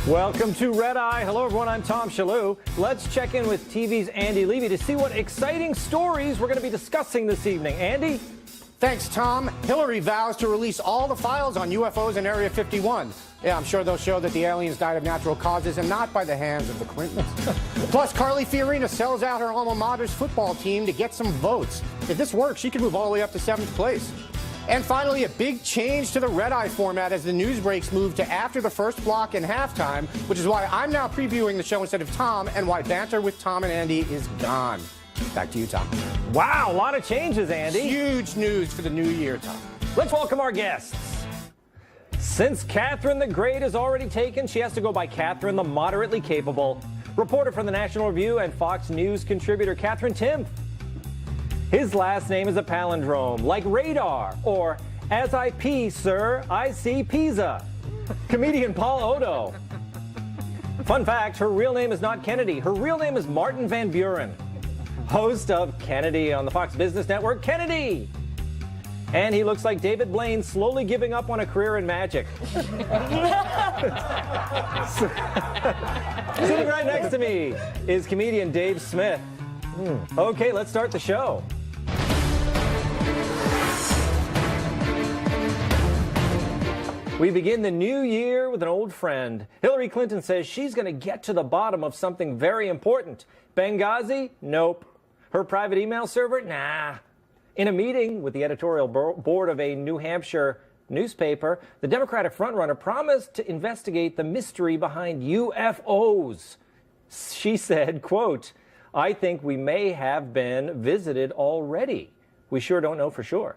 Welcome to Red Eye. Hello, everyone. I'm Tom Shillue. Let's check in with TV's Andy Levy to see what exciting stories we're going to be discussing this evening. Andy? Thanks, Tom. Hillary vows to release all the files on UFOs in Area 51. Yeah, I'm sure they'll show that the aliens died of natural causes and not by the hands of the Clintons. Plus, Carly Fiorina sells out her alma mater's football team to get some votes. If this works, she could move all the way up to 7th place. And finally, a big change to the Red Eye format as the news breaks move to after the first block and halftime, which is why I'm now previewing the show instead of Tom, and why banter with Tom and Andy is gone. Back to you, Tom. Wow, a lot of changes, Andy. Huge news for the new year, Tom. Let's welcome our guests. Since Katherine the Great is already taken, she has to go by Katherine the Moderately Capable. Reporter from the National Review and Fox News contributor Katherine Timpf. His last name is a palindrome, like radar, or as I pee, sir, I see pizza. Comedian Paul Oddo. Fun fact, her real name is not Kennedy. Her real name is Martin Van Buren. Host of Kennedy on the Fox Business Network, Kennedy. And he looks like David Blaine slowly giving up on a career in magic. Sitting right next to me is comedian Dave Smith. Okay, let's start the show. We begin the new year with an old friend. Hillary Clinton says she's going to get to the bottom of something very important. Benghazi? Nope. Her private email server? Nah. In a meeting with the editorial board of a New Hampshire newspaper, the Democratic frontrunner promised to investigate the mystery behind UFOs. She said, quote, I think we may have been visited already. We sure don't know for sure.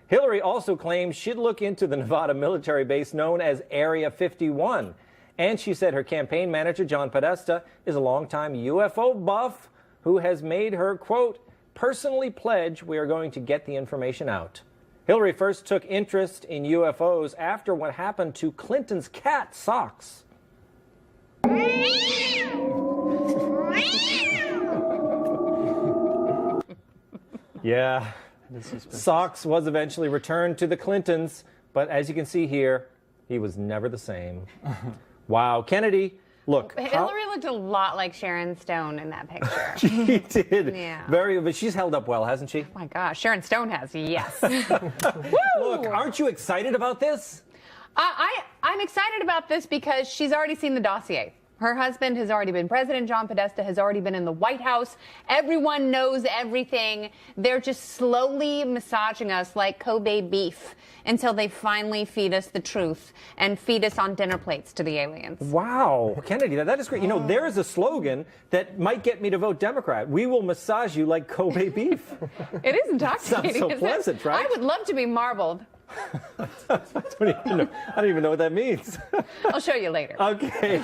Hillary also claims she'd look into the Nevada military base known as Area 51. And she said her campaign manager, John Podesta, is a longtime UFO buff who has made her, quote, personally pledge we are going to get the information out. Hillary first took interest in UFOs after what happened to Clinton's cat, Socks. Yeah. Socks was eventually returned to the Clintons, but as you can see here, he was never the same. Wow. Kennedy, look. Hillary looked a lot like Sharon Stone in that picture. She did. Yeah. But she's held up well, hasn't she? Oh my gosh, Sharon Stone has, yes. Look, aren't you excited about this? I'm excited about this because she's already seen the dossier. Her husband has already been president. John Podesta has already been in the White House. Everyone knows everything. They're just slowly massaging us like Kobe beef until they finally feed us the truth and feed us on dinner plates to the aliens. Wow. Kennedy, that is great. You know, there is a slogan that might get me to vote Democrat. We will massage you like Kobe beef. It is intoxicating. Sounds so pleasant, right? I would love to be marbled. I don't even know what that means. I'll show you later. Okay.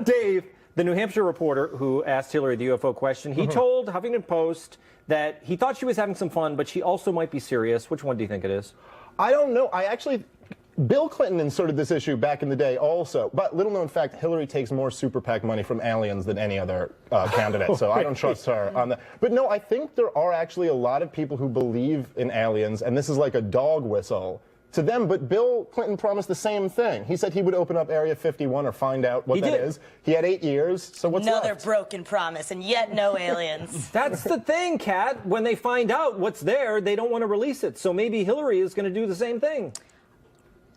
Dave, the New Hampshire reporter who asked Hillary the UFO question, he told Huffington Post that he thought she was having some fun, but she also might be serious. Which one do you think it is? I don't know. Bill Clinton inserted this issue back in the day also, but little known fact, Hillary takes more super PAC money from aliens than any other candidate, so I don't trust her on that. But no, I think there are actually a lot of people who believe in aliens, and this is like a dog whistle to them, but Bill Clinton promised the same thing. He said he would open up Area 51 or find out what that is. He had 8 years, so what's Another left? broken promise, and yet no aliens. That's the thing, Kat. When they find out what's there, they don't want to release it. So maybe Hillary is going to do the same thing.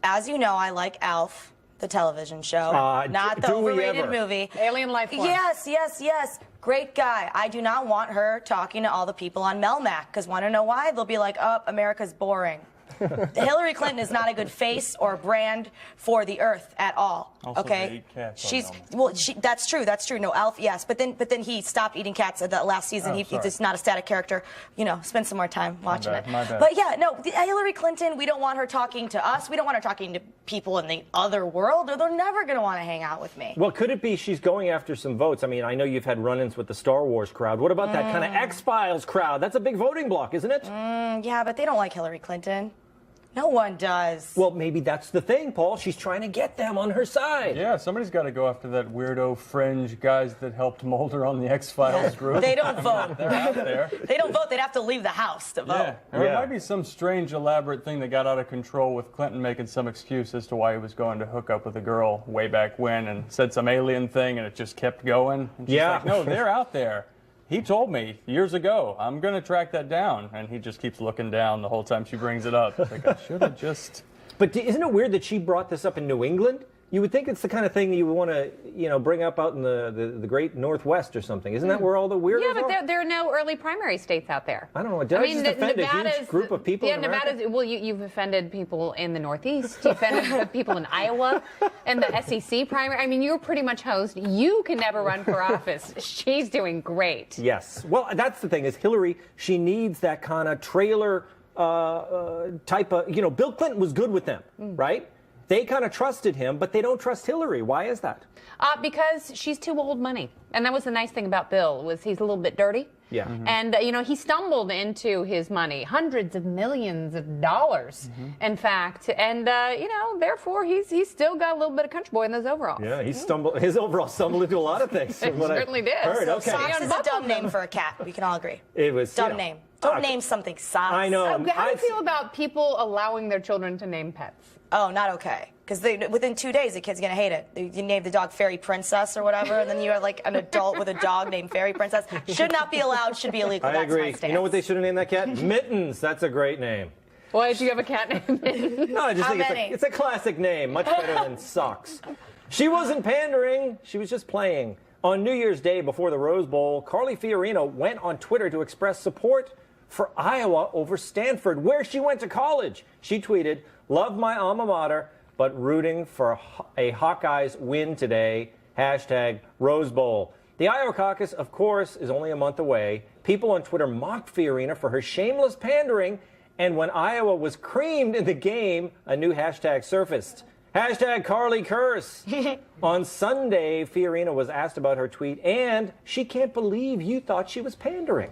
As you know, I like Alf, the television show, not the do we overrated ever? movie. Alien life form. Yes. Great guy. I do not want her talking to all the people on Melmac, because want to know why? They'll be like, oh, America's boring. Hillary Clinton is not a good face or brand for the earth at all. Also, okay, they eat cats on she's Melmac. well. That's true. That's true. No, Alf, yes, but then he stopped eating cats at that last season. He's just not a static character. You know, spend some more time watching it. My bad. But yeah, no, Hillary Clinton. We don't want her talking to us. We don't want her talking to people in the other world, or they're never going to want to hang out with me. Well, could it be she's going after some votes? I mean, I know you've had run-ins with the Star Wars crowd. What about that kind of X-Files crowd? That's a big voting block, isn't it? Yeah, but they don't like Hillary Clinton. No one does. Well, maybe that's the thing, Paul. She's trying to get them on her side. Yeah, somebody's got to go after that weirdo fringe guys that helped mold her on the X-Files group. They don't vote. They're out there. They don't vote. They'd have to leave the house to vote. Yeah. Or it might be some strange, elaborate thing that got out of control with Clinton making some excuse as to why he was going to hook up with a girl way back when and said some alien thing, and it just kept going. And she's like, no, they're out there. He told me years ago, I'm going to track that down. And he just keeps looking down the whole time she brings it up. Like, I should have just... But isn't it weird that she brought this up in New England? You would think it's the kind of thing you would want to, bring up out in the great Northwest or something. Isn't that where all the weirdos Yeah, but are? there are no early primary states out there. I don't know. Did I just offend a huge group of people in America? Nevada's, well, you've offended people in the Northeast. You offended people in Iowa and the SEC primary. I mean, you're pretty much host. You can never run for office. She's doing great. Yes. Well, that's the thing is Hillary, she needs that kind of trailer type of, Bill Clinton was good with them, right? They kind of trusted him, but they don't trust Hillary. Why is that? Because she's too old money. And that was the nice thing about Bill, was he's a little bit dirty. Yeah. And, he stumbled into his money, hundreds of millions of dollars, in fact. And, therefore, he's still got a little bit of country boy in those overalls. Yeah, his overall stumbled into a lot of things. He certainly did. Heard. Okay. Socks is a dumb name for a cat. We can all agree. It was dumb name. Don't name something Socks. I know. How do you feel about people allowing their children to name pets? Oh, not okay. Because within 2 days, the kid's going to hate it. You name the dog Fairy Princess or whatever, and then you're like an adult with a dog named Fairy Princess. Should not be allowed, should be illegal. I That's agree. my stance. You know what they should have named that cat? Mittens. That's a great name. Why do you have a cat named Mittens? No, I just How think many? it's a classic name, much better than Socks. She wasn't pandering. She was just playing. On New Year's Day before the Rose Bowl, Carly Fiorina went on Twitter to express support for Iowa over Stanford, where she went to college. She tweeted, "Love my alma mater, but rooting for a Hawkeyes win today. Hashtag Rose Bowl." The Iowa caucus, of course, is only a month away. People on Twitter mocked Fiorina for her shameless pandering, and when Iowa was creamed in the game, a new hashtag surfaced. Hashtag Carly Curse. On Sunday, Fiorina was asked about her tweet, and she can't believe you thought she was pandering.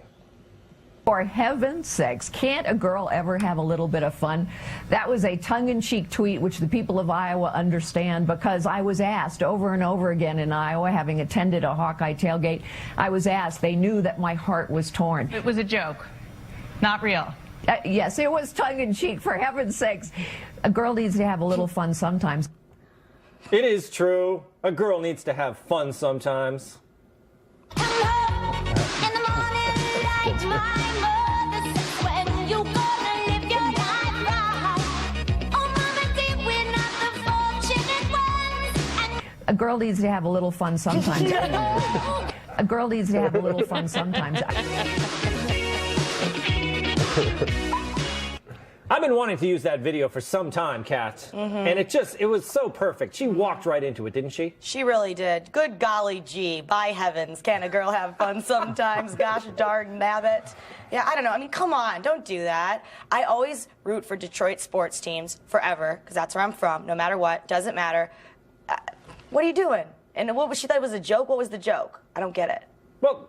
For heaven's sakes, can't a girl ever have a little bit of fun? That was a tongue-in-cheek tweet, which the people of Iowa understand, because I was asked over and over again in Iowa, having attended a Hawkeye tailgate, I was asked, they knew that my heart was torn. It was a joke, not real. Yes, it was tongue-in-cheek, for heaven's sakes. A girl needs to have a little fun sometimes. It is true. A girl needs to have fun sometimes. A girl needs to have a little fun sometimes. A girl needs to have a little fun sometimes. I've been wanting to use that video for some time, Kat. And it was so perfect. She walked right into it, didn't she? She really did. Good golly gee, by heavens, can a girl have fun sometimes? Gosh darn nabbit. Yeah, I don't know. I mean, come on, don't do that. I always root for Detroit sports teams forever, because that's where I'm from, no matter what, doesn't matter. What are you doing? And what was she thought it was a joke? What was the joke? I don't get it. Well,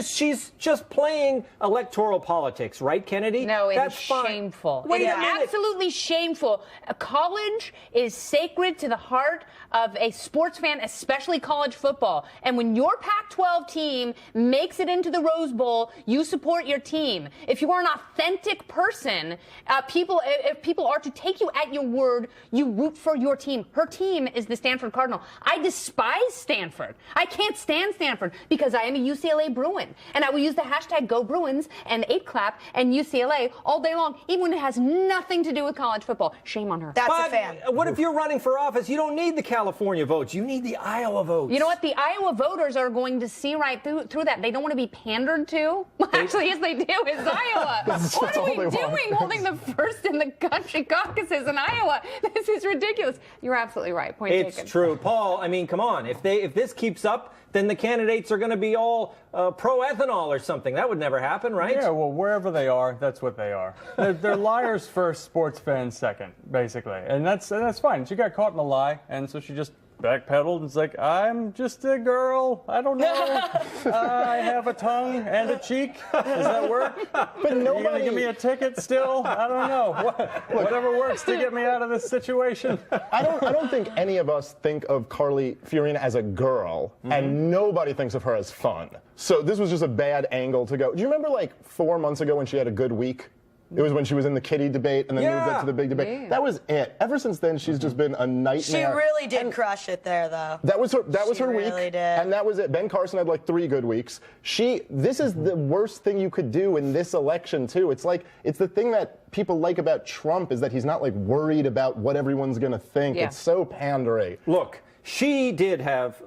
she's just playing electoral politics, right, Kennedy? No, That's it's fine. shameful. Wait It a is minute. absolutely shameful. A college is sacred to the heart of a sports fan, especially college football. And when your Pac-12 team makes it into the Rose Bowl, you support your team. If you are an authentic person, if people are to take you at your word, you root for your team. Her team is the Stanford Cardinal. I despise Stanford. I can't stand Stanford because I am a UCLA Bruin. And I will use the hashtag Go Bruins and 8clap and UCLA all day long, even when it has nothing to do with college football. Shame on her. That's But a fan. what if you're running for office? You don't need the California votes. You need the Iowa votes. You know what? The Iowa voters are going to see right through that. They don't want to be pandered to. Well, actually, yes, they do. It's Iowa. What are we doing holding the first in the country caucuses in Iowa? This is ridiculous. You're absolutely right. Point It's taken. true. Paul, I mean, come on. If this keeps up, then the candidates are going to be all pro-ethanol or something. That would never happen, right? Yeah, well, wherever they are, that's what they are. They're liars first, sports fans second, basically. And that's fine. She got caught in a lie, and so she just backpedaled. It's like, I'm just a girl. I don't know. I have a tongue and a cheek. Does that work? But Are you nobody. gonna give me a ticket still? I don't know. Whatever works to get me out of this situation. I don't think any of us think of Carly Fiorina as a girl, and nobody thinks of her as fun. So this was just a bad angle to go. Do you remember like 4 months ago when she had a good week? It was when she was in the kitty debate and then moved up to the big debate. Yeah. That was it. Ever since then, she's just been a nightmare. She really did crush it there, though. That was her week, really did. and that was it. Ben Carson had like 3 good weeks. This is the worst thing you could do in this election too. It's like it's the thing that people like about Trump is that he's not like worried about what everyone's gonna think. Yeah. It's so pandery. Look, she did have,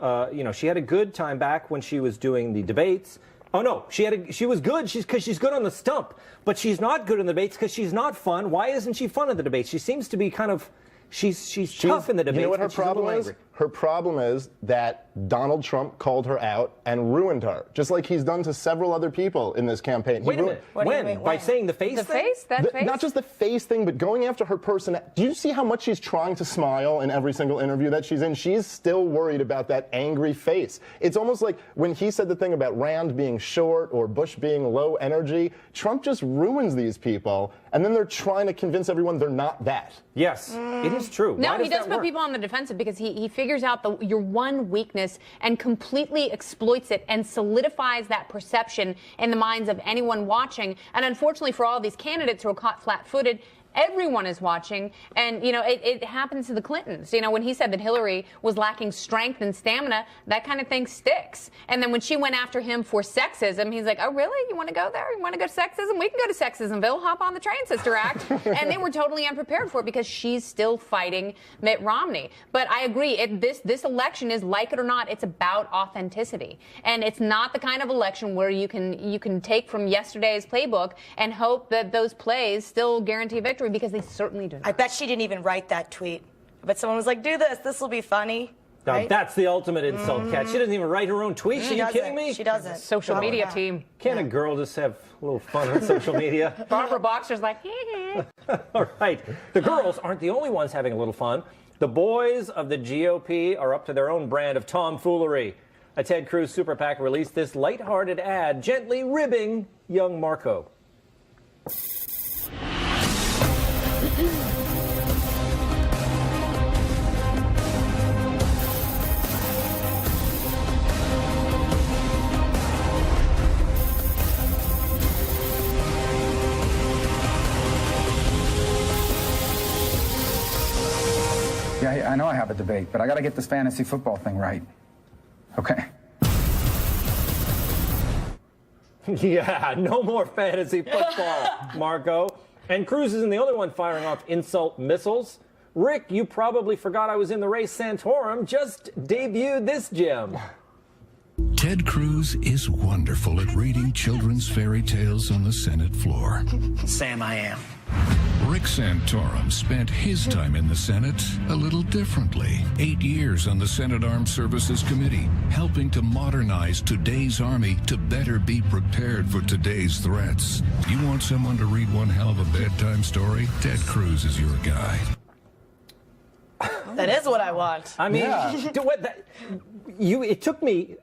she had a good time back when she was doing the debates. Oh no, she was good. Because she's good on the stump, but she's not good in the debates because she's not fun. Why isn't she fun in the debates? She seems to be kind of, she's tough in the debates. You know what her but she's a little problem is? angry. Her problem is that Donald Trump called her out and ruined her, just like he's done to several other people in this campaign. Wait a minute. What do you When? mean, By when? saying the face The thing? face? That face? Not just the face thing, but going after her person. Do you see how much she's trying to smile in every single interview that she's in? She's still worried about that angry face. It's almost like when he said the thing about Rand being short or Bush being low energy, Trump just ruins these people, and then they're trying to convince everyone they're not that. Yes, it is true. No, Why he does that put work? people on the defensive because he figures out your one weakness and completely exploits it and solidifies that perception in the minds of anyone watching. And unfortunately for all these candidates who are caught flat-footed, everyone is watching, and it happens to the Clintons. When he said that Hillary was lacking strength and stamina, that kind of thing sticks. And then when she went after him for sexism, he's like, "Oh, really? You want to go there? You want to go to sexism? We can go to Sexismville. Hop on the train, Sister Act." And they were totally unprepared for it because she's still fighting Mitt Romney. But I agree. This election is, like it or not, it's about authenticity, and it's not the kind of election where you can take from yesterday's playbook and hope that those plays still guarantee victory, because they certainly do not. I bet she didn't even write that tweet. But someone was like, do this. This will be funny. Now, Right? that's the ultimate insult, Kat. She doesn't even write her own tweets. Are you kidding me? She doesn't. Social media team. Can't a girl just have a little fun on social media? Barbara Boxer's like, All right. The girls aren't the only ones having a little fun. The boys of the GOP are up to their own brand of tomfoolery. A Ted Cruz super PAC released this lighthearted ad gently ribbing young Marco. Yeah, I know I have a debate, but I got to get this fantasy football thing right. Okay. Yeah, no more fantasy football, Marco. And Cruz isn't the only one firing off insult missiles. Rick, you probably forgot I was in the race. Santorum just debuted this gem. Ted Cruz is wonderful at reading children's fairy tales on the Senate floor. Sam, I am. Rick Santorum spent his time in the Senate a little differently. 8 years on the Senate Armed Services Committee, helping to modernize today's Army to better be prepared for today's threats. You want someone to read one hell of a bedtime story? Ted Cruz is your guy. That is what I want. I mean, it took me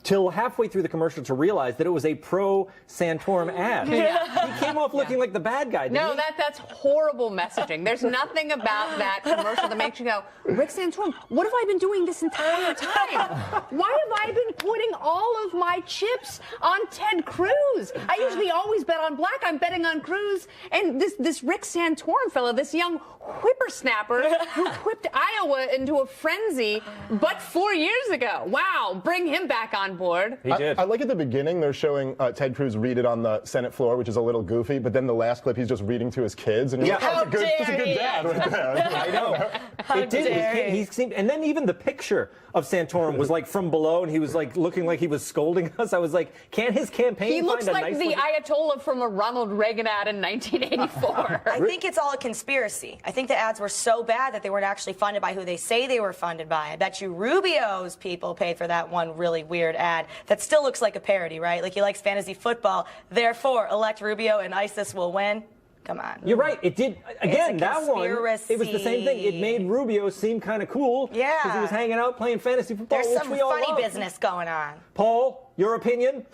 till halfway through the commercial to realize that it was a pro-Santorum ad. He came off looking like the bad guy, didn't no, he? that's horrible messaging. There's nothing about that commercial that makes you go, Rick Santorum, what have I been doing this entire time? Why have I been putting all of my chips on Ted Cruz? I usually always bet on black. I'm betting on Cruz. And this Rick Santorum fellow, this young whippersnapper who whipped Iowa into a frenzy but 4 years ago. Wow, bring him back on board. He did. I like at the beginning they're showing Ted Cruz read it on the Senate floor, which is a little goofy, but then the last clip he's just reading to his kids, and you're like, How oh, it's a good dad right there. I know. It did. He seemed, and then even the picture of Santorum was like from below, and he was like looking like he was scolding us. I was like, can't his campaign He looks find a like nice the looking... Ayatollah from a Ronald Reagan ad in 1984. I think it's all a conspiracy. I think the ads were so bad that they weren't actually funded by who they say they were funded by. I bet you Rubio's people paid for that one really weird ad that still looks like a parody, right? Like he likes fantasy football, therefore elect Rubio and ISIS will win. Come on. You're right. It did. Again, that one, it was the same thing. It conspiracy. made Rubio seem kind of cool. Yeah. Because he was hanging out playing fantasy football, There's which some we all funny love. business going on. Paul, your opinion?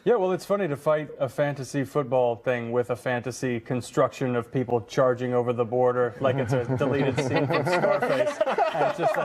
Yeah, well, it's funny to fight a fantasy football thing with a fantasy construction of people charging over the border like it's a deleted scene from Scarface. And it's just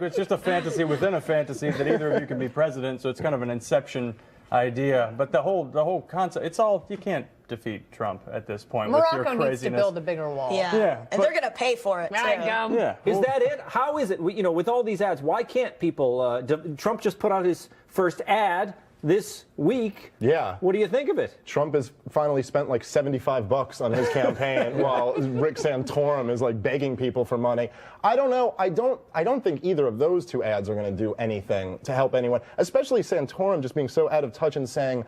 it's just a fantasy within a fantasy that either of you can be president. So it's kind of an Inception idea. But the whole concept, it's all, you can't defeat Trump at this point with your Morocco craziness. needs to build a bigger wall. Yeah. And they're going to pay for it, too. There you go. Yeah. Is that it? How is it? With all these ads, why can't people? Trump just put out his first ad this week. Yeah. What do you think of it? Trump has finally spent like $75 on his campaign while Rick Santorum is like begging people for money. I don't know. I don't think either of those two ads are going to do anything to help anyone, especially Santorum just being so out of touch and saying,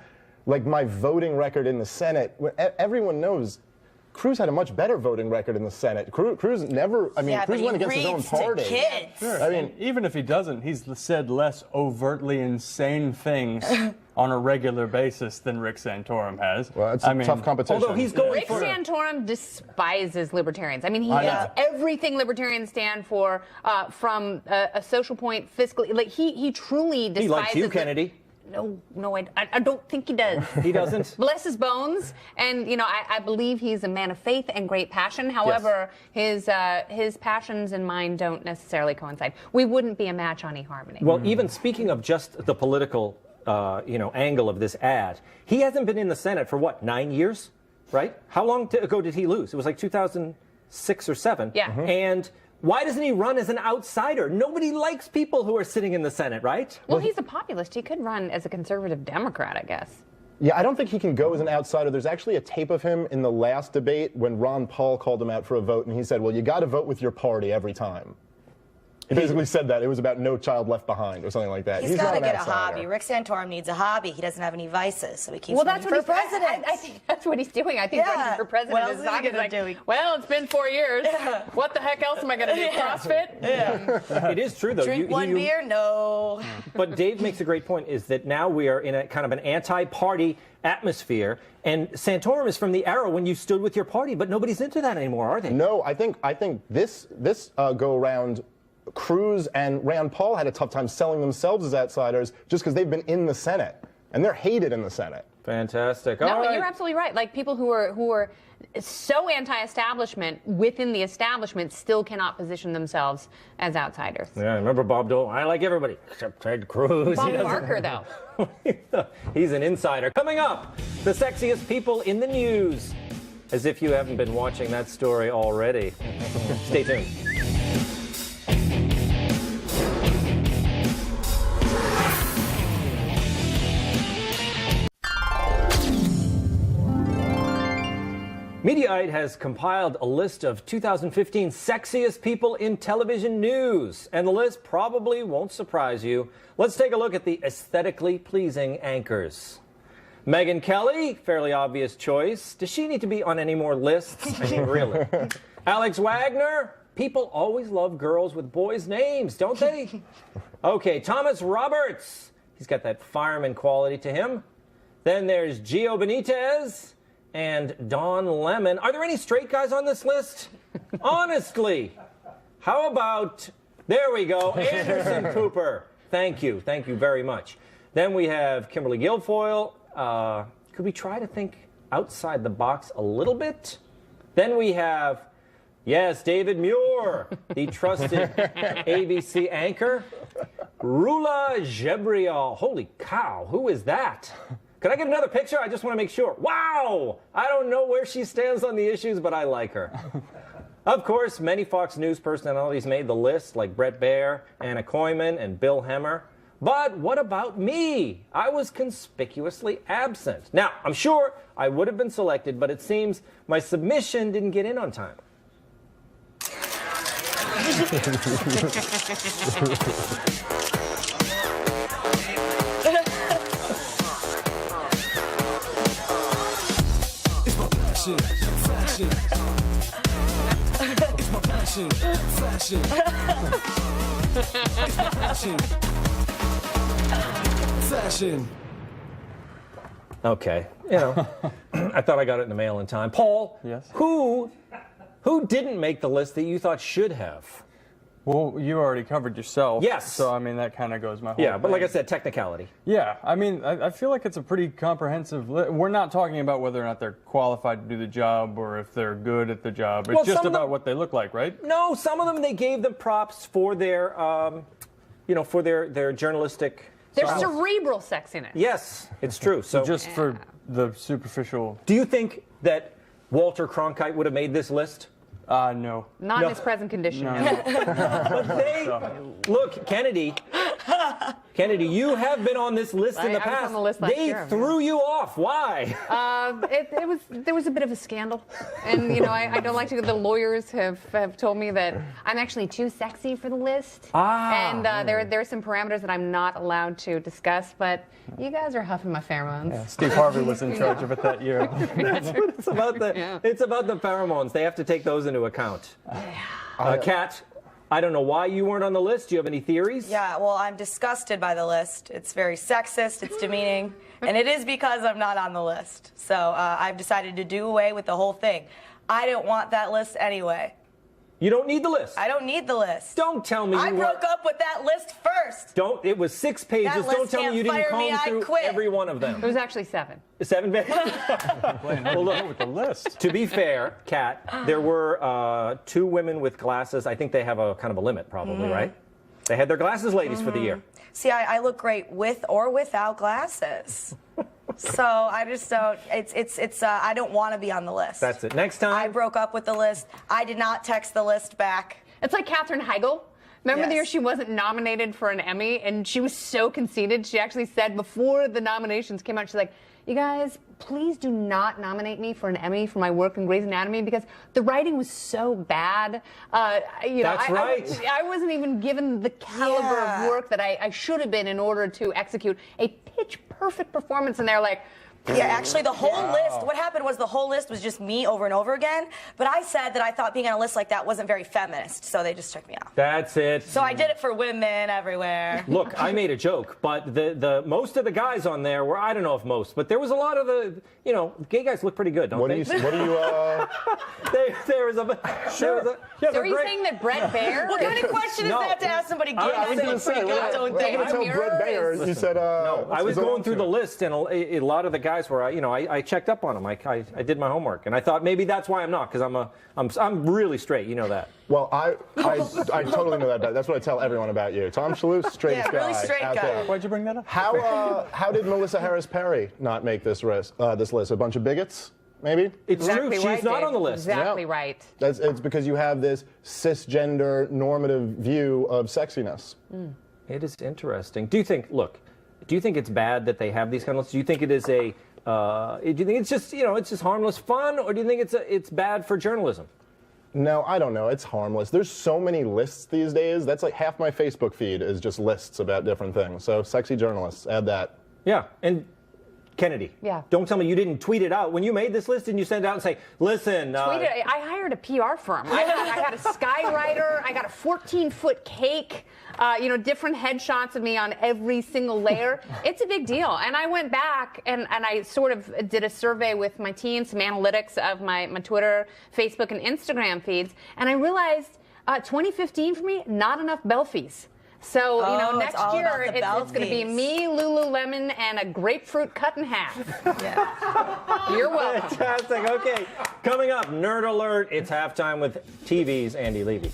like, my voting record in the Senate. Everyone knows Cruz had a much better voting record in the Senate. Cruz never, Cruz went against his own party. Kids. Sure. I mean, even if he doesn't, he's said less overtly insane things on a regular basis than Rick Santorum has. Well, it's a tough competition. Although he's going Rick for Santorum despises libertarians. I mean, he hates everything libertarians stand for, from a social point, fiscally. Like, he truly despises. He likes you, Kennedy. No, I don't think he does. He doesn't? Bless his bones. And, I believe he's a man of faith and great passion. However, his passions and mine don't necessarily coincide. We wouldn't be a match on eHarmony. Well, even speaking of just the political, angle of this ad, he hasn't been in the Senate for what, 9 years, right? How long ago did he lose? It was like 2006 or 7. Yeah. And why doesn't he run as an outsider? Nobody likes people who are sitting in the Senate, right? Well, he's a populist. He could run as a conservative Democrat, I guess. Yeah, I don't think he can go as an outsider. There's actually a tape of him in the last debate when Ron Paul called him out for a vote, and he said, well, you got to vote with your party every time. He basically said that. It was about No Child Left Behind or something like that. He's got not to an get a outsider. hobby. Rick Santorum needs a hobby. He doesn't have any vices, so he keeps Well, running that's what for he's president. I think that's what he's doing. I think Yeah. running for president What else is is he not gonna like, do? well, it's been 4 years. What the heck else am I going to do? CrossFit? Yeah. It is true, though. Drink one beer? No. But Dave makes a great point, is that now we are in a kind of an anti-party atmosphere, and Santorum is from the era when you stood with your party, but nobody's into that anymore, are they? No, I think this go around, Cruz and Rand Paul had a tough time selling themselves as outsiders just because they've been in the Senate, and they're hated in the Senate. Fantastic. No, All but right. you're absolutely right. Like, people who are so anti-establishment within the establishment still cannot position themselves as outsiders. Yeah, remember Bob Dole? I like everybody except Ted Cruz. Bob Barker, though. He's an insider. Coming up, the sexiest people in the news. As if you haven't been watching that story already. Stay tuned. Mediaite has compiled a list of 2015 sexiest people in television news, and the list probably won't surprise you. Let's take a look at the aesthetically pleasing anchors. Megyn Kelly, fairly obvious choice. Does she need to be on any more lists? I mean, really. Alex Wagner, people always love girls with boys' names, don't they? Okay, Thomas Roberts. He's got that fireman quality to him. Then there's Gio Benitez and Don Lemon. Are there any straight guys on this list? Honestly. How about, there we go, Anderson Cooper. Thank you very much. Then we have Kimberly Guilfoyle. Could we try to think outside the box a little bit? Then we have, yes, David Muir, the trusted ABC anchor. Rula Jebrial. Holy cow, who is that? Can I get another picture? I just want to make sure. Wow! I don't know where she stands on the issues, but I like her. Of course, many Fox News personalities made the list, like Brett Baer, Anna Koyman, and Bill Hemmer. But what about me? I was conspicuously absent. Now, I'm sure I would have been selected, but it seems my submission didn't get in on time. Fashion. It's my passion. Fashion. It's my passion. Fashion. Okay, you know, I thought I got it in the mail in time. Paul, yes. Who didn't make the list that you thought should have? Well, you already covered yourself. Yes. So, I mean, that kind of goes my whole Yeah, but like I thing. said, technicality. Yeah, I mean, I feel like it's a pretty comprehensive list. We're not talking about whether or not they're qualified to do the job or if they're good at the job. It's Well, just some of about them- what they look like, right? No, some of them they gave them props for their, for their journalistic. Their cerebral sexiness. Yes, it's true. So just for the superficial. Do you think that Walter Cronkite would have made this list? No. Not in its present condition. But they look, Kennedy, you have been on this list in the I was past. on the list last They year, threw you off. Why? There was a bit of a scandal, and I don't like to. The lawyers have told me that I'm actually too sexy for the list, and there are some parameters that I'm not allowed to discuss. But you guys are huffing my pheromones. Yeah, Steve Harvey was in charge of it that year. It's about the pheromones. They have to take those into account. Kat, I don't know why you weren't on the list. Do you have any theories? Yeah, well, I'm disgusted by the list. It's very sexist, it's demeaning, and it is because I'm not on the list. So I've decided to do away with the whole thing. I don't want that list anyway. You don't need the list. I don't need the list. Don't tell me I you broke up with that list first. It was 6 pages. That Don't list tell me can't you didn't fire me, comb I through quit. every one of them. It was actually 7. 7 pages. Well, look with the list. To be fair, Kat, there were 2 women with glasses. I think they have a kind of a limit, probably, right? They had their glasses ladies for the year. See, I look great with or without glasses. So I just don't. It's. I don't want to be on the list. That's it. Next time. I broke up with the list. I did not text the list back. It's like Katherine Heigl. Remember the year she wasn't nominated for an Emmy, and she was so conceited. She actually said before the nominations came out, she's like, "You guys, please do not nominate me for an Emmy for my work in Grey's Anatomy because the writing was so bad." That's right. Ah. I wasn't even given the caliber of work that I should have been in order to execute a pitch perfect performance. And they're like, Yeah, actually, the whole list, what happened was the whole list was just me over and over again. But I said that I thought being on a list like that wasn't very feminist, so they just took me off. That's it. So I did it for women everywhere. Look, I made a joke, but the most of the guys on there were, I don't know if most, but there was a lot of the, gay guys look pretty good, don't they? What do you? There was a So are you saying that Brett Baer? What kind of question is that to ask somebody gay? I was They look pretty good, don't they? I'm going to tell Brett Baer. You said. No, I was going through the list, and a lot of the guys were, I checked up on them. I did my homework, and I thought maybe that's why I'm not, because I'm really straight. You know that. Well, I totally know that. That's what I tell everyone about you. Tom Shillue, straightest guy really straight out guy. there. Why'd you bring that up? How did Melissa Harris Perry not make this list? A bunch of bigots, maybe? It's true. Exactly She's right, not Dave. on the list. Exactly Yeah. right. It's because you have this cisgender normative view of sexiness. It is interesting. Do you think it's bad that they have these kind of lists? Do you think it is do you think it's just it's just harmless fun, or do you think it's bad for journalism? No, I don't know. It's harmless. There's so many lists these days. That's like half my Facebook feed is just lists about different things. So sexy journalists, add that. Yeah, and Kennedy. Yeah. Don't tell me you didn't tweet it out when you made this list. Didn't you send it out and say, "Listen"? I hired a PR firm. I had a skywriter. I got a 14-foot cake. Different headshots of me on every single layer. It's a big deal. And I went back and I sort of did a survey with my team, some analytics of my Twitter, Facebook, and Instagram feeds, and I realized 2015 for me, not enough Belfies. So, next all year about the it's going to be Belfies. me, Lululemon, and a grapefruit cut in half. Yeah. You're welcome. Fantastic. Okay, coming up, Nerd Alert. It's halftime with TV's Andy Levy.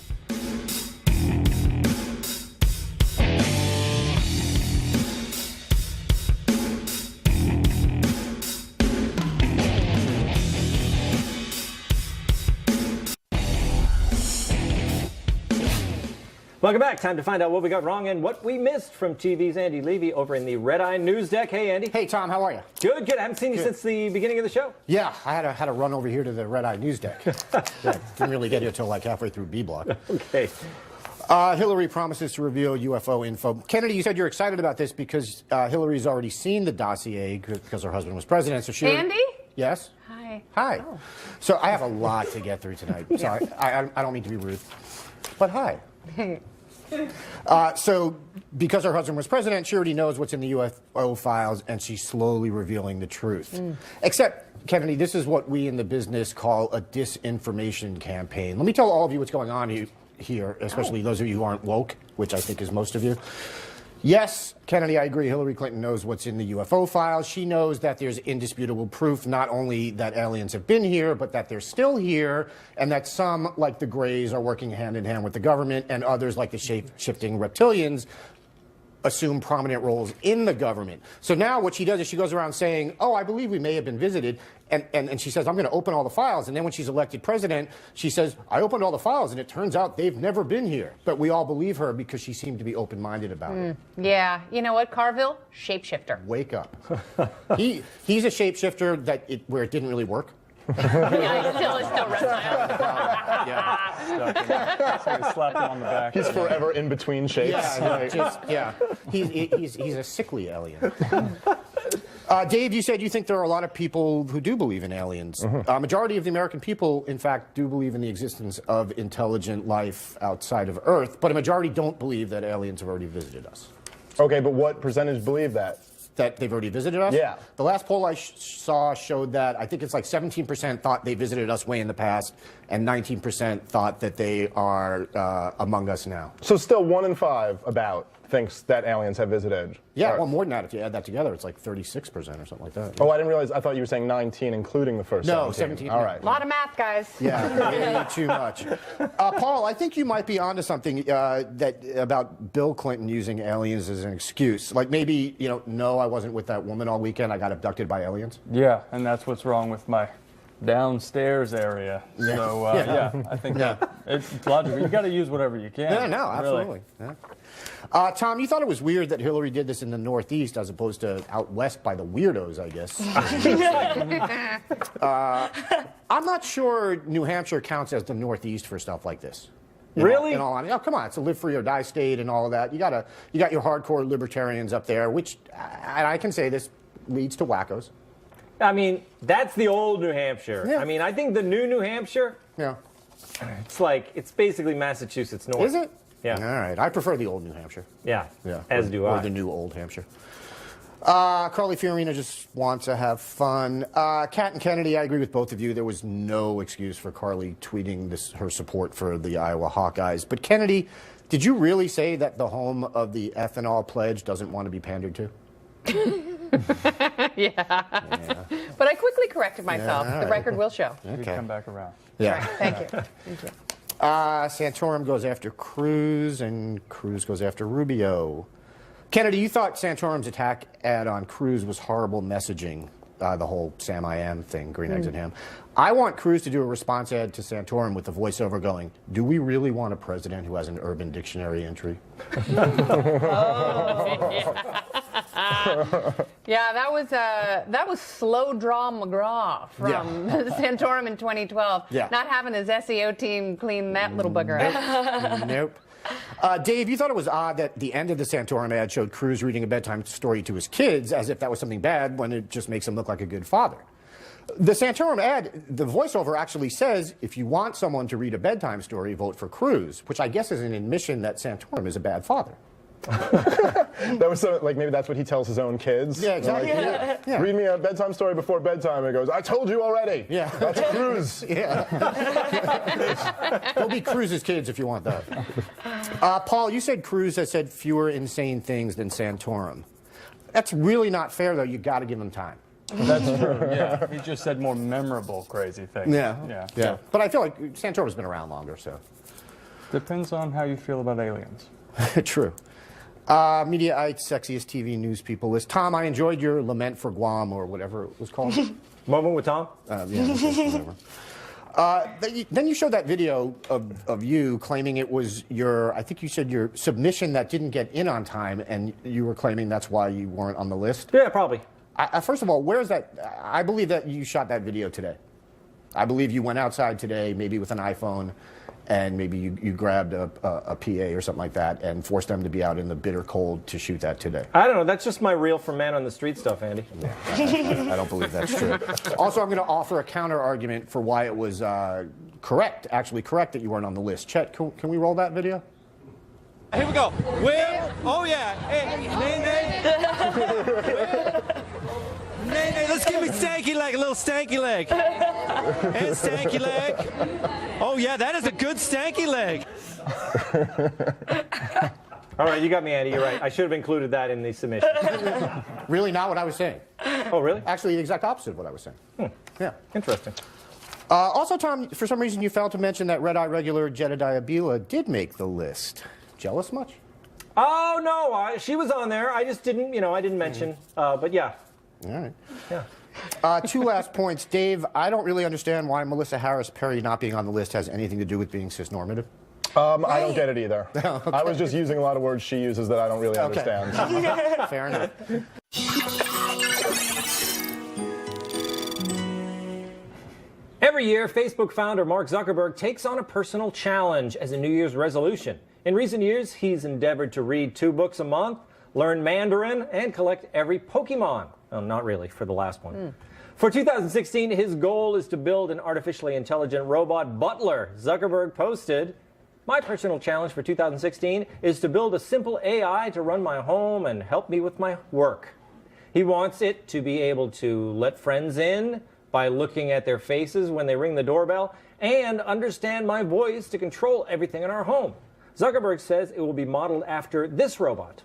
Welcome back. Time to find out what we got wrong and what we missed from TV's Andy Levy over in the Red Eye News Deck. Hey, Andy. Hey, Tom, how are you? Good. I haven't seen you since the beginning of the show. Yeah, I had to run over here to the Red Eye News Deck. Didn't really get here till like halfway through B Block. Okay. Hillary promises to reveal UFO info. Kennedy, you said you're excited about this because Hillary's already seen the dossier because her husband was president. So she. Andy? Yes. Hi. Hi. Oh. So I have a lot to get through tonight. So I don't mean to be rude, but hi. Hey. So, because her husband was president, she already knows what's in the UFO files, and she's slowly revealing the truth. Except, Kennedy, this is what we in the business call a disinformation campaign. Let me tell all of you what's going on here, especially those of you who aren't woke, which I think is most of you. Yes, Kennedy, I agree. Hillary Clinton knows what's in the UFO files. She knows that there's indisputable proof not only that aliens have been here, but that they're still here, and that some, like the Greys, are working hand in hand with the government, and others, like the shape-shifting reptilians, assume prominent roles in the government. So now what she does is she goes around saying, oh, I believe we may have been visited, and she says, I'm going to open all the files. And then when she's elected president, she says, I opened all the files, and it turns out they've never been here. But we all believe her because she seemed to be open-minded about it. Yeah. You know what, Carville? Shapeshifter. Wake up. He's a shapeshifter where it didn't really work. Yeah, it still rests my It's like a slap him on the back. He's forever in between shapes. He's a sickly alien. Dave, you said you think there are a lot of people who do believe in aliens. A majority of the American people, in fact, do believe in the existence of intelligent life outside of Earth, but a majority don't believe that aliens have already visited us. Okay, but what percentage believe that? That they've already visited us? Yeah. The last poll I saw showed that I think it's like 17% thought they visited us way in the past, and 19% thought that they are among us now. So still 1 in 5 about thinks that aliens have visited. Yeah, well, more than that. If you add that together, it's like 36% or something like that. Oh, I didn't realize. I thought you were saying 19, including the first 17. No, 17. All right. A lot of math, guys. Yeah, way too much. Paul, I think you might be onto something about Bill Clinton using aliens as an excuse. Like maybe, no, I wasn't with that woman all weekend. I got abducted by aliens. Yeah, and that's what's wrong with my downstairs area. Yeah. So, I think it's logical. You got to use whatever you can. Yeah, no, absolutely. Really. Yeah. Tom, you thought it was weird that Hillary did this in the Northeast as opposed to out west by the weirdos, I guess. I'm not sure New Hampshire counts as the Northeast for stuff like this. Really? In all honesty. Oh, come on, it's a live free or die state and all of that. You got your hardcore libertarians up there, which, and I can say this, leads to wackos. I mean, that's the old New Hampshire. Yeah. I mean, I think the new New Hampshire, it's basically Massachusetts North. Is it? Yeah. All right. I prefer the old New Hampshire. Yeah. Yeah. As do I. Or the new old Hampshire. Carly Fiorina just wants to have fun. Kat and Kennedy, I agree with both of you. There was no excuse for Carly tweeting her support for the Iowa Hawkeyes. But Kennedy, did you really say that the home of the ethanol pledge doesn't want to be pandered to? Yeah. But I quickly corrected myself. Yeah, all The right. record will show. You come back around. Yeah. All right, thank you. Thank you. Santorum goes after Cruz, and Cruz goes after Rubio. Kennedy, you thought Santorum's attack ad on Cruz was horrible messaging, the whole Sam I Am thing, green eggs and ham. I want Cruz to do a response ad to Santorum with the voiceover going, do we really want a president who has an Urban Dictionary entry? Yeah, that was Slow Draw McGraw from Santorum in 2012. Yeah. Not having his SEO team clean that little bugger up. Nope. Dave, you thought it was odd that the end of the Santorum ad showed Cruz reading a bedtime story to his kids as if that was something bad when it just makes him look like a good father. The Santorum ad, the voiceover actually says, if you want someone to read a bedtime story, vote for Cruz, which I guess is an admission that Santorum is a bad father. That was maybe that's what he tells his own kids. Yeah, exactly. Like, Read me a bedtime story before bedtime. And he goes, I told you already. Yeah. That's Cruz. Yeah. Go be Cruz's kids if you want that. Paul, you said Cruz has said fewer insane things than Santorum. That's really not fair, though. You got to give him time. That's true, yeah. He just said more memorable crazy things. Yeah. But I feel like Santorum's been around longer, so. Depends on how you feel about aliens. True. Mediaites, Sexiest TV news people list. Tom, I enjoyed your lament for Guam or whatever it was called. Moment with Tom? Whatever. Then you showed that video of you claiming it was I think you said your submission that didn't get in on time, and you were claiming that's why you weren't on the list. Yeah, probably. First of all, where's that? I believe that you shot that video today. I believe you went outside today, maybe with an iPhone, and maybe you grabbed a PA or something like that and forced them to be out in the bitter cold to shoot that today. I don't know. That's just my real for man on the street stuff, Andy. I don't believe that's true. Also, I'm going to offer a counter argument for why it was actually correct that you weren't on the list. Chet, can we roll that video? Here we go. Will. Oh, yeah. Hey, Nay, let's give me stanky leg, a little stanky leg. And stanky leg. Oh, yeah, that is a good stanky leg. All right, you got me, Andy. You're right. I should have included that in the submission. Really not what I was saying. Oh, really? Actually, the exact opposite of what I was saying. Yeah. Interesting. Also, Tom, for some reason you failed to mention that Red Eye regular Jedediah Bila did make the list. Jealous much? Oh, no, she was on there. I just didn't, I didn't mention. But yeah. All right. Yeah. Two last points. Dave, I don't really understand why Melissa Harris Perry not being on the list has anything to do with being cisnormative. I don't get it either. Okay. I was just using a lot of words she uses that I don't really understand. Fair enough. Every year, Facebook founder Mark Zuckerberg takes on a personal challenge as a New Year's resolution. In recent years, he's endeavored to read 2 books a month, learn Mandarin, and collect every Pokemon. Oh, not really, for the last one. For 2016, his goal is to build an artificially intelligent robot, Butler. Zuckerberg posted, "My personal challenge for 2016 is to build a simple AI to run my home and help me with my work." He wants it to be able to let friends in by looking at their faces when they ring the doorbell and understand my voice to control everything in our home. Zuckerberg says it will be modeled after this robot.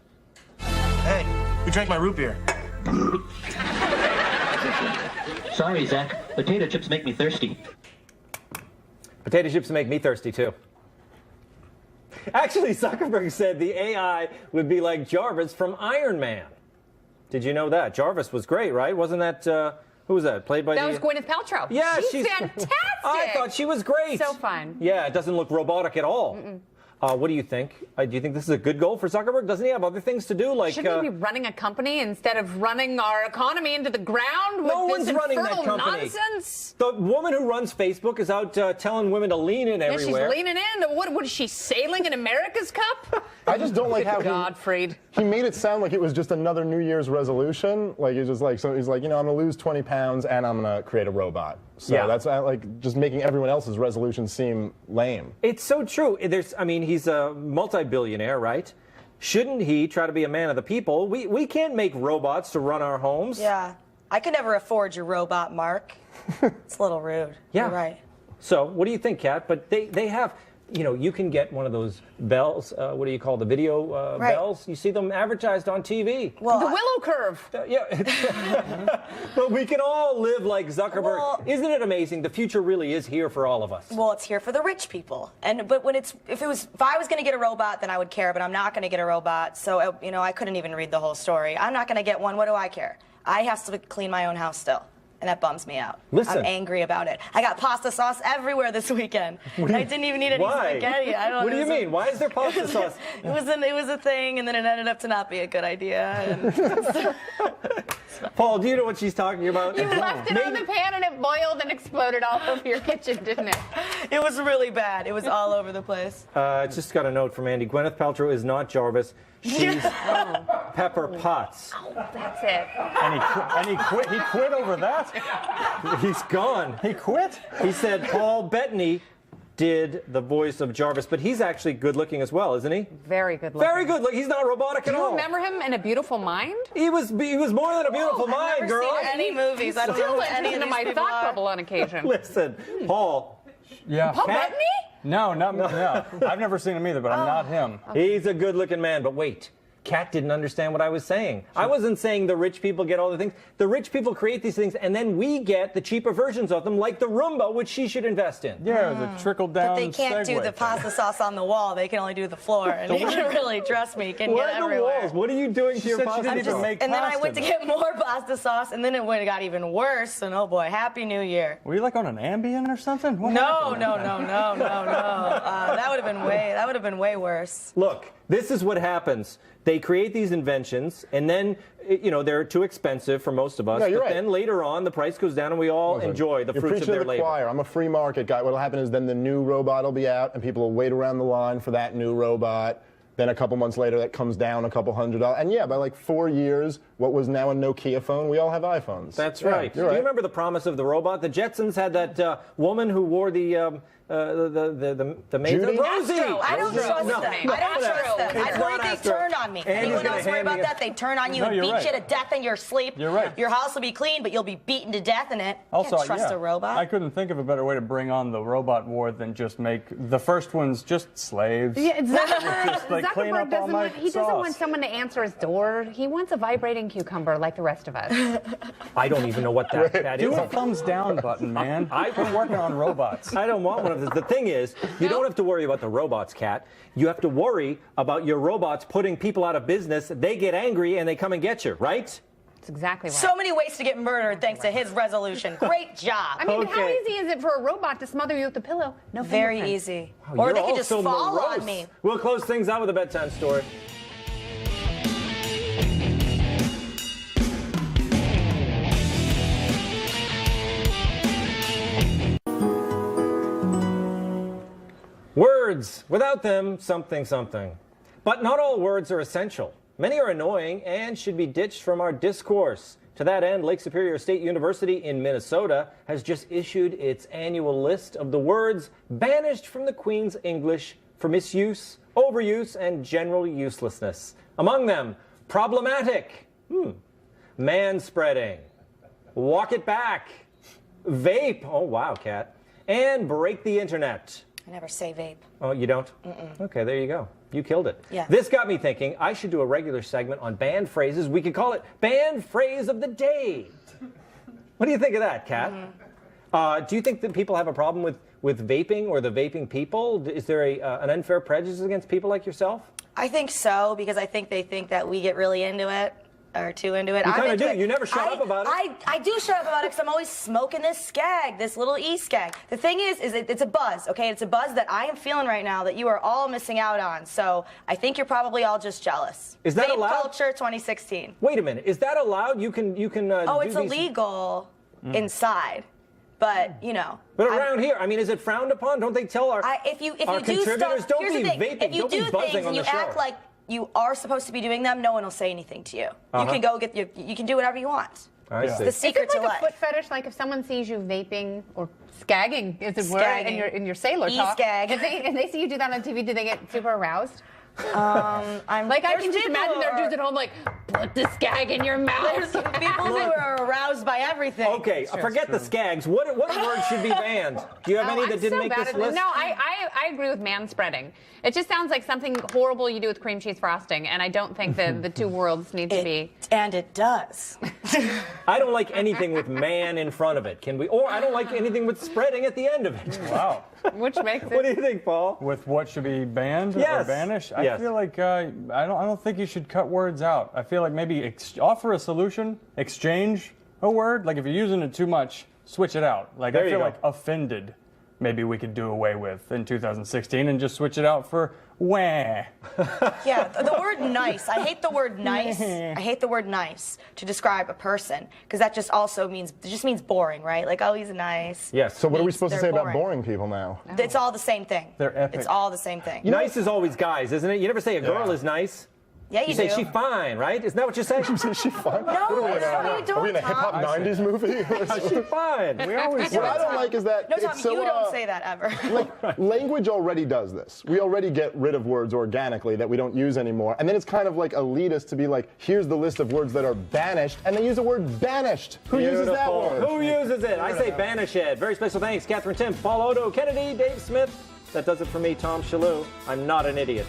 Hey, who drank my root beer? Sorry, Zach. Potato chips make me thirsty. Potato chips make me thirsty, too. Actually, Zuckerberg said the AI would be like Jarvis from Iron Man. Did you know that? Jarvis was great, right? Wasn't that, who was that? Played by That was Gwyneth Paltrow. Yeah, she's fantastic. I thought she was great. So fun. Yeah, it doesn't look robotic at all. What do you think? Do you think this is a good goal for Zuckerberg? Doesn't he have other things to do? Like, shouldn't he be running a company instead of running our economy into the ground with no this one's running that infernal company. nonsense? The woman who runs Facebook is out telling women to lean in everywhere. Yeah, she's leaning in. What is she, sailing in America's Cup? I just don't like how Godfried. he made it sound like it was just another New Year's resolution. Like, it's just like, so he's like, I'm going to lose 20 pounds and I'm going to create a robot. So that's like just making everyone else's resolutions seem lame. It's so true. He's a multi-billionaire, right? Shouldn't he try to be a man of the people? We can't make robots to run our homes. Yeah. I could never afford your robot, Mark. It's a little rude. Yeah. You're right. So what do you think, Kat? But they have, you can get one of those bells. What do you call the video bells? You see them advertised on TV. Well, the willow curve. Yeah. But we can all live like Zuckerberg. Well, isn't it amazing? The future really is here for all of us. Well, it's here for the rich people. But if I was going to get a robot, then I would care. But I'm not going to get a robot. So I couldn't even read the whole story. I'm not going to get one. What do I care? I have to clean my own house still. And that bums me out. Listen. I'm angry about it. I got pasta sauce everywhere this weekend. I didn't even need any spaghetti. I don't know. What do you mean? Why is there pasta sauce? It was a thing, and then it ended up to not be a good idea. Paul, do you know what she's talking about? You left it on the pan and it boiled and exploded all over your kitchen, didn't it? It was really bad. It was all over the place. Just got a note from Andy. Gwyneth Paltrow is not Jarvis. She's Pepper Potts. Oh, that's it. And he quit. He quit over that. He's gone. He quit. He said Paul Bettany did the voice of Jarvis, but he's actually good looking as well, isn't he? Very good looking. Very good looking. He's not robotic at all. Do you remember him in A Beautiful Mind? He was more than a beautiful mind, I've girl. never seen any movies. I don't know what any of these my people thought are. bubble on occasion. Listen, Paul. Yeah. Paul Bettany? No, I've never seen him either, but I'm not him. He's a good looking man, but wait. Kat didn't understand what I was saying. I wasn't saying the rich people get all the things. The rich people create these things, and then we get the cheaper versions of them, like the Roomba, which she should invest in. Yeah, the trickle down. But they can't do the pasta sauce on the wall. They can only do the floor. And you can really trust me. It can What get are the everywhere. walls? What are you doing to your pasta sauce? And then I went to get more pasta sauce, and then it got even worse. And oh boy, Happy New Year. Were you like on an Ambien or something? What No. happened? That would have been way worse. Look, this is what happens. They create these inventions, and then, they're too expensive for most of us. No, you're right. Then later on, the price goes down, and we all enjoy the fruits of their labor. Choir. I'm a free market guy. What'll happen is then the new robot will be out, and people will wait around the line for that new robot. Then a couple months later, that comes down a couple $100. And yeah, by like 4 years, what was now a Nokia phone, we all have iPhones. That's Yeah, right. Do you're you remember the promise of the robot? The Jetsons had that woman who wore the the maid, Judy? Rosie. I don't trust them. I don't trust them. It's I not worry they Astro. turn on me. Andy's Anyone gonna else worry hand about me that? They turn on you No, and you're beat right. you to death in your sleep. You're right. Your house will be clean, but you'll be beaten to death in it. Also, Can't trust yeah, a robot. I couldn't think of a better way to bring on the robot war than just make the first ones just slaves. Yeah, Just, like, clean Zuckerberg up all doesn't my want, he doesn't sauce. want someone to answer his door. He wants a vibrating cucumber like the rest of us. I don't even know what that Do is. a thumbs down button, man. I've been working on robots. I don't want one of those. The thing is, you don't have to worry about the robots, Kat. You have to worry about your robots putting people out of business. They get angry and they come and get you, right? That's exactly right. So many ways to get murdered thanks to his resolution. Great job. I mean, how Okay. easy is it for a robot to smother you with a pillow? No Very fingerprints. easy. Wow, Or you're they could all just so fall morose. on me. We'll close things out with a bedtime story. Words. Without them, something, something. But not all words are essential. Many are annoying and should be ditched from our discourse. To that end, Lake Superior State University in Minnesota has just issued its annual list of the words banished from the Queen's English for misuse, overuse, and general uselessness. Among them, problematic, manspreading, walk it back, vape, oh wow, Kat, and break the internet. I never say vape. Oh, you don't? Okay, there you go. You killed it. Yeah. This got me thinking I should do a regular segment on banned phrases. We could call it Banned Phrase of the Day. What do you think of that, Kat? Do you think that people have a problem with vaping or the vaping people? Is there an unfair prejudice against people like yourself? I think so, because I think they think that we get really into it. Or too into it. You I'm kinda into do. it. You never shut up about it. I do shut up about it because I'm always smoking this skag, this little e-skag. The thing is it's a buzz, okay? It's a buzz that I am feeling right now that you are all missing out on. So I think you're probably all just jealous. Is that Vape allowed? culture 2016. Wait a minute. Is that allowed? You can. Oh, do it's these- illegal inside, but you know. But around here, I mean, is it frowned upon? Don't they tell our If you our do contributors stuff, don't here's be the thing. vaping, If you don't do be buzzing things on and the you show. act like you are supposed to be doing them, no one will say anything to you. You can go get you can do whatever you want. I It's see. the secret Is it to like life. a foot fetish? Like if someone sees you vaping or skagging, is it word Skagging. in your sailor talk? E-skag. If they see you do that on TV, do they get super aroused? I'm Like I there's can just people imagine who their are- dudes at home like, put the skag in your mouth. There's people who are aroused by everything. Okay, forget the skags. What words should be banned? Do you have any I'm that didn't so make bad this at list? No, I agree with manspreading. It just sounds like something horrible you do with cream cheese frosting, and I don't think that the two worlds need to be. And it does. I don't like anything with man in front of it. Can we? Or I don't like anything with spreading at the end of it. Wow. Which makes it. What do you think, Paul? With what should be banned or Yes. banished? I Yes. feel like I don't think you should cut words out. I feel like maybe offer a solution, exchange a word. Like if you're using it too much, switch it out. Like There I you feel go. like offended, maybe we could do away with in 2016 and just switch it out for wah. Yeah, the word nice. I hate the word nice. I hate the word nice to describe a person because that just also means boring, right? Like, oh, he's nice. Yes. So what are we Means supposed to they're say about boring people now? It's all the same thing. They're epic. It's all the same thing. Nice is always guys, isn't it? You never say a girl is nice. Yeah, you say do. she fine, right? Isn't that what you say? She fine? No, What are we, no, you don't, Are we in a hip hop Tom. 90s movie? she fine. We always What I don't like is that No, it's Tom, so, you don't say that ever. like language already does this. We already get rid of words organically that we don't use anymore. And then it's kind of like elitist to be like, here's the list of words that are banished, and they use the word banished. Who uses that Beautiful. word? Who uses it? I say Banished. Very special thanks, Katherine Timpf, Paul Oddo, Kennedy, Dave Smith. That does it for me, Tom Shillue. I'm not an idiot.